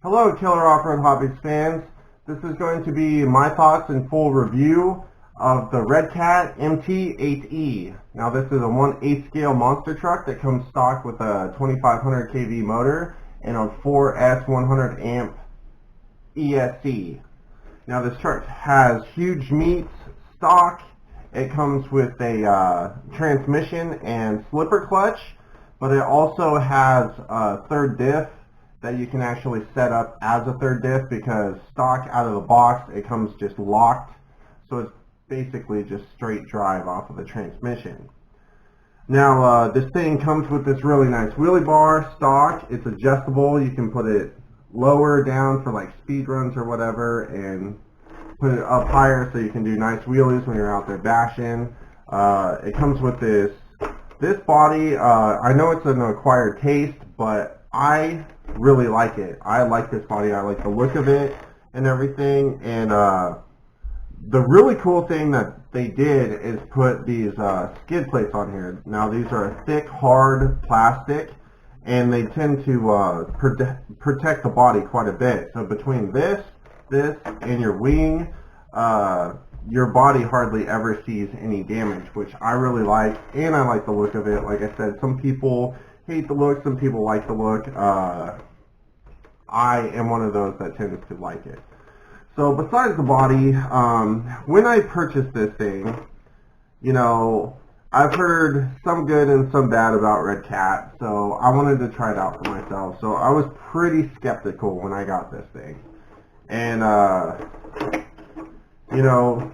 Hello, Killer Off-Road Hobbies fans. This is going to be my thoughts and full review of the REdcat MT8E. Now, this is a 1/8 scale monster truck that comes stock with a 2500 kV motor and a 4S 100 amp ESC. Now, this truck has huge meats stock. It comes with a transmission and slipper clutch, but it also has a third diff that you can actually set up as a third diff, because stock out of the box it comes just locked, so it's basically just straight drive off of the transmission. Now this thing comes with this really nice wheelie bar stock. It's adjustable. You can put it lower, down for like speed runs or whatever, and put it up higher so you can do nice wheelies when you're out there bashing. It comes with this body. I know it's an acquired taste, but I really like it. I like this body. I like the look of it and everything. And the really cool thing that they did is put these skid plates on here. Now, these are thick, hard plastic, and they tend to protect the body quite a bit. So between this, and your wing, your body hardly ever sees any damage, which I really like, and I like the look of it. Like I said, some people hate the look, some people like the look. I am one of those that tends to like it. So besides the body, when I purchased this thing, you know, I've heard some good and some bad about REdcat, so I wanted to try it out for myself. So I was pretty skeptical when I got this thing. And, you know,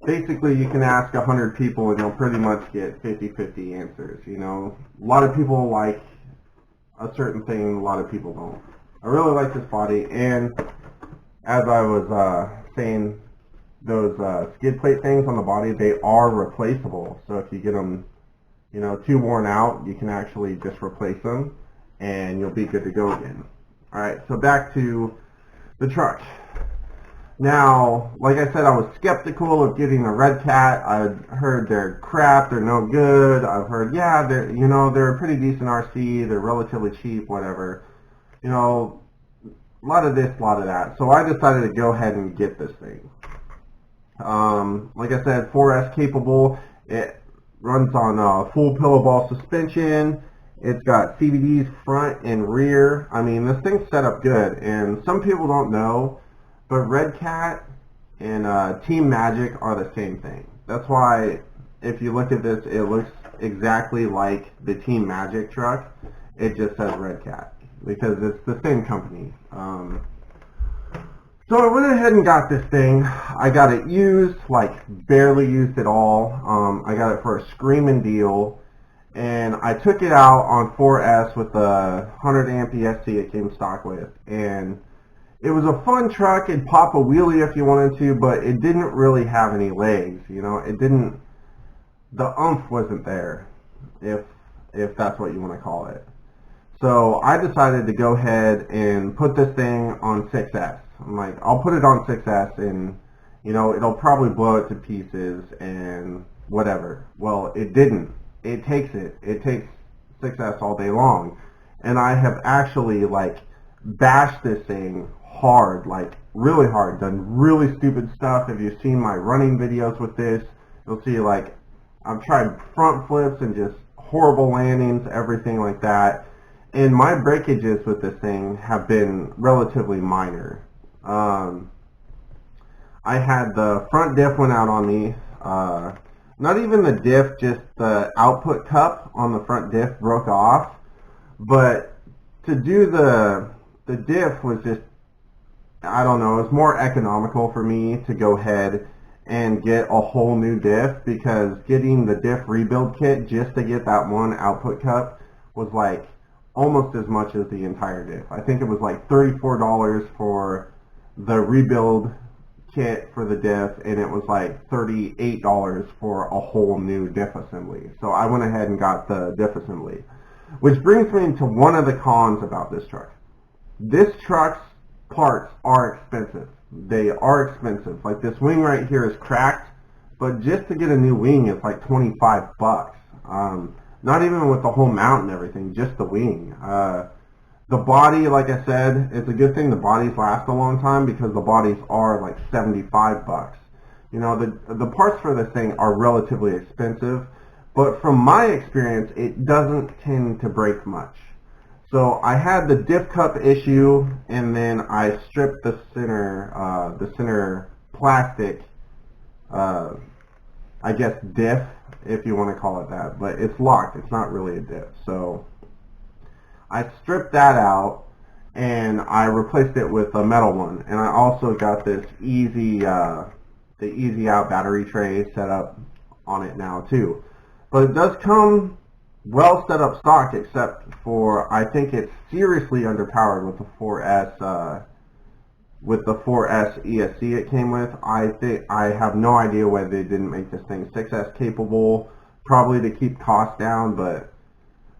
basically you can ask 100 people and you'll pretty much get 50-50 answers. You know, a lot of people like a certain thing, a lot of people don't. I really like this body, and as I was saying, those skid plate things on the body, they are replaceable. So if you get them, you know, too worn out, you can actually just replace them and you'll be good to go again. Alright, so back to the truck. Now, like I said, I was skeptical of getting the REdcat. I've heard they're crap, they're no good. I've heard, yeah, they're a pretty decent RC, they're relatively cheap, whatever. You know, a lot of this, a lot of that. So I decided to go ahead and get this thing. Like I said, 4S capable. It runs on full pillow ball suspension. It's got CVDs front and rear. I mean, this thing's set up good, and some people don't know, but REdcat and Team Magic are the same thing. That's why, if you look at this, it looks exactly like the Team Magic truck. It just says REdcat, because it's the same company. So I went ahead and got this thing. I got it used, like barely used at all. I got it for a screaming deal, and I took it out on 4S with the 100 amp ESC it came stock with, and it was a fun truck. It'd pop a wheelie if you wanted to, but it didn't really have any legs. You know, it didn't. The oomph wasn't there, if that's what you want to call it. So I decided to go ahead and put this thing on 6S. I'm like, I'll put it on 6S, and you know, it'll probably blow it to pieces and whatever. Well, it didn't. It takes 6S all day long, and I have actually like bashed this thing hard, like really hard, done really stupid stuff. If you've seen my running videos with this, you'll see like I've tried front flips and just horrible landings, everything like that. And my breakages with this thing have been relatively minor. I had the front diff went out on me. Not even the diff, just the output cup on the front diff broke off. But to do the diff was just, I don't know, it's more economical for me to go ahead and get a whole new diff, because getting the diff rebuild kit just to get that one output cup was like almost as much as the entire diff. I think it was like $34 for the rebuild kit for the diff, and it was like $38 for a whole new diff assembly. So I went ahead and got the diff assembly, which brings me to one of the cons about this truck. This truck's parts are expensive. They are expensive. Like this wing right here is cracked, but just to get a new wing it's like 25 bucks. Not even with the whole mount and everything, just the wing. The body, like I said, it's a good thing the bodies last a long time because the bodies are like 75 bucks. You know, the parts for this thing are relatively expensive, but from my experience, it doesn't tend to break much. So I had the diff cup issue, and then I stripped the center plastic, I guess diff, if you want to call it that, but it's locked. It's not really a diff. So I stripped that out, and I replaced it with a metal one. And I also got this the easy out battery tray set up on it now too. But it does come well set up stock, except for I think it's seriously underpowered with the 4S ESC it came with. I have no idea why they didn't make this thing 6S capable, probably to keep costs down, but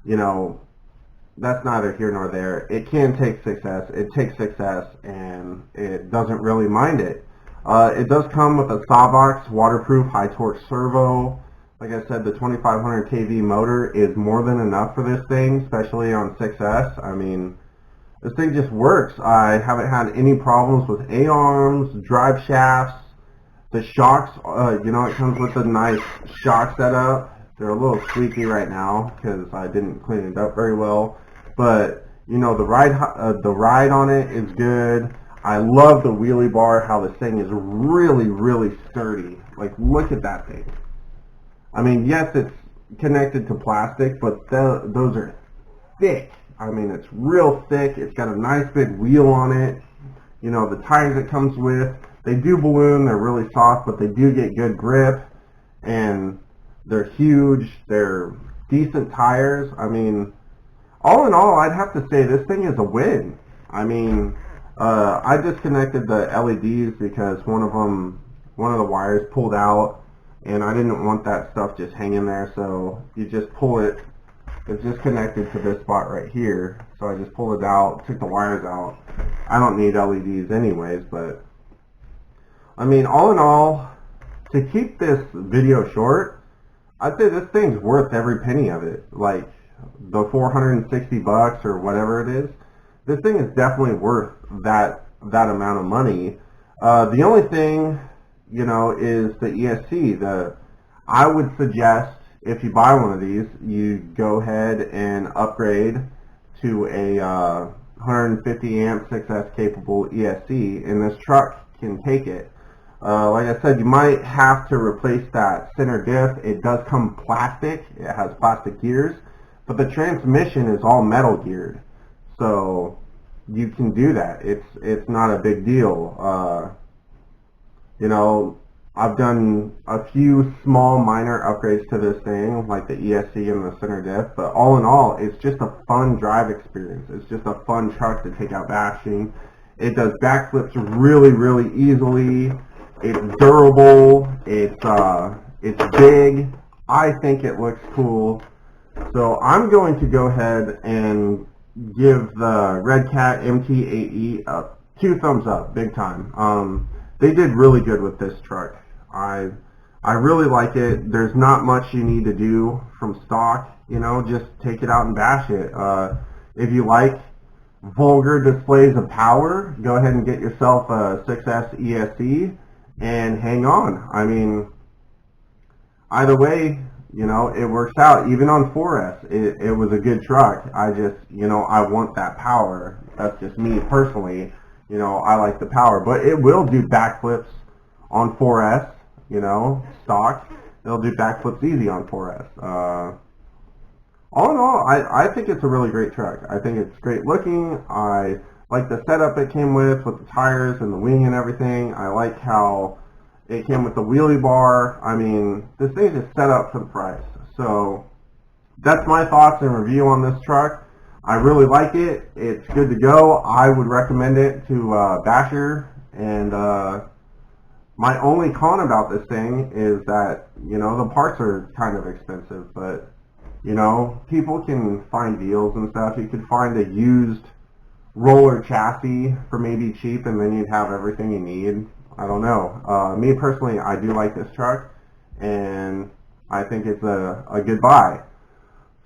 you know, that's neither here nor there. It can take 6S. It takes 6S, and it doesn't really mind it. It does come with a Sawbox waterproof high torque servo. Like I said, the 2500 kV motor is more than enough for this thing, especially on 6S. I mean, this thing just works. I haven't had any problems with A-arms, drive shafts. The shocks, you know, it comes with a nice shock setup. They're a little squeaky right now because I didn't clean it up very well. But, you know, the ride on it is good. I love the wheelie bar, how this thing is really, really sturdy. Like, look at that thing. I mean, yes, it's connected to plastic, but those are thick. I mean, it's real thick. It's got a nice big wheel on it. You know, the tires it comes with, they do balloon. They're really soft, but they do get good grip. And they're huge. They're decent tires. I mean, all in all, I'd have to say this thing is a win. I mean, I disconnected the LEDs because one of the wires pulled out, and I didn't want that stuff just hanging there, so you just pull it. It's just connected to this spot right here, so I just pulled it out, took the wires out. I don't need LEDs anyways, but I mean, all in all, to keep this video short, I'd say this thing's worth every penny of it. Like, the 460 bucks or whatever it is, this thing is definitely worth that amount of money. The only thing, you know, is the ESC. I would suggest, if you buy one of these, you go ahead and upgrade to a 150 amp 6S capable ESC, and this truck can take it. Like I said, you might have to replace that center diff. It does come plastic. It has plastic gears, but the transmission is all metal geared, so you can do that. It's not a big deal. You know, I've done a few small minor upgrades to this thing, like the ESC and the center diff, but all in all, it's just a fun drive experience. It's just a fun truck to take out bashing. It does backflips really, really easily. It's durable. It's big. I think it looks cool. So I'm going to go ahead and give the REdcat MT8E 2 thumbs up, big time. They did really good with this truck. I really like it. There's not much you need to do from stock. You know, just take it out and bash it. If you like vulgar displays of power, go ahead and get yourself a 6S ESC and hang on. I mean, either way, you know, it works out. Even on 4S, it was a good truck. I just, you know, I want that power. That's just me personally. You know, I like the power, but it will do backflips on 4S, you know, stock. It'll do backflips easy on 4S. All in all, I think it's a really great truck. I think it's great looking. I like the setup it came with the tires and the wing and everything. I like how it came with the wheelie bar. I mean, this thing is set up for the price. So that's my thoughts and review on this truck. I really like it. It's good to go. I would recommend it to Basher. And my only con about this thing is that, you know, the parts are kind of expensive, but, you know, people can find deals and stuff. You could find a used roller chassis for maybe cheap, and then you'd have everything you need. I don't know. Me personally, I do like this truck, and I think it's a good buy.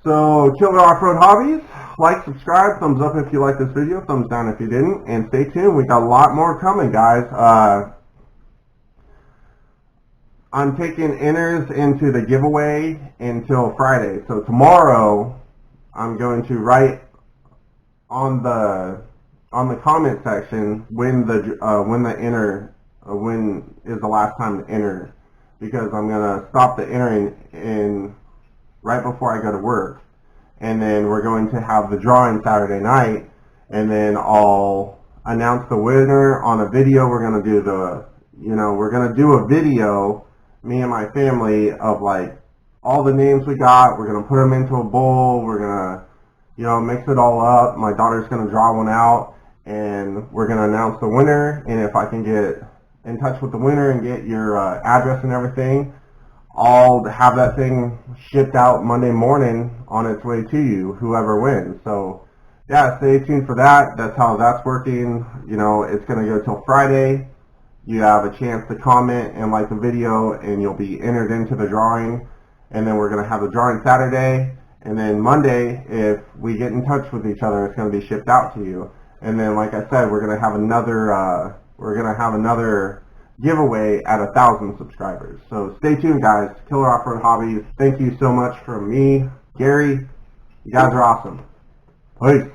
So, Killer Off-Road Hobbies, like, subscribe, thumbs up if you like this video, thumbs down if you didn't, and stay tuned. We got a lot more coming, guys. I'm taking inners into the giveaway until Friday. So tomorrow, I'm going to write on the comment section when is the last time to enter, because I'm gonna stop the entering in right before I go to work, and then we're going to have the drawing Saturday night, and then I'll announce the winner on a video. We're gonna do a video, me and my family, of like all the names we got. We're gonna put them into a bowl. We're gonna mix it all up. My daughter's gonna draw one out, and we're gonna announce the winner. And if I can get in touch with the winner and get your address and everything, I'll have that thing shipped out Monday morning on its way to you, whoever wins. So yeah, stay tuned for that. That's how that's working. It's gonna go till Friday. You have a chance to comment and like the video, and you'll be entered into the drawing. And then we're gonna have the drawing Saturday. And then Monday, if we get in touch with each other, it's going to be shipped out to you. And then, like I said, we're going to have another giveaway at 1,000 subscribers. So stay tuned, guys. Killer Off-Road Hobbies. Thank you so much from me, Gary. You guys are awesome. Peace.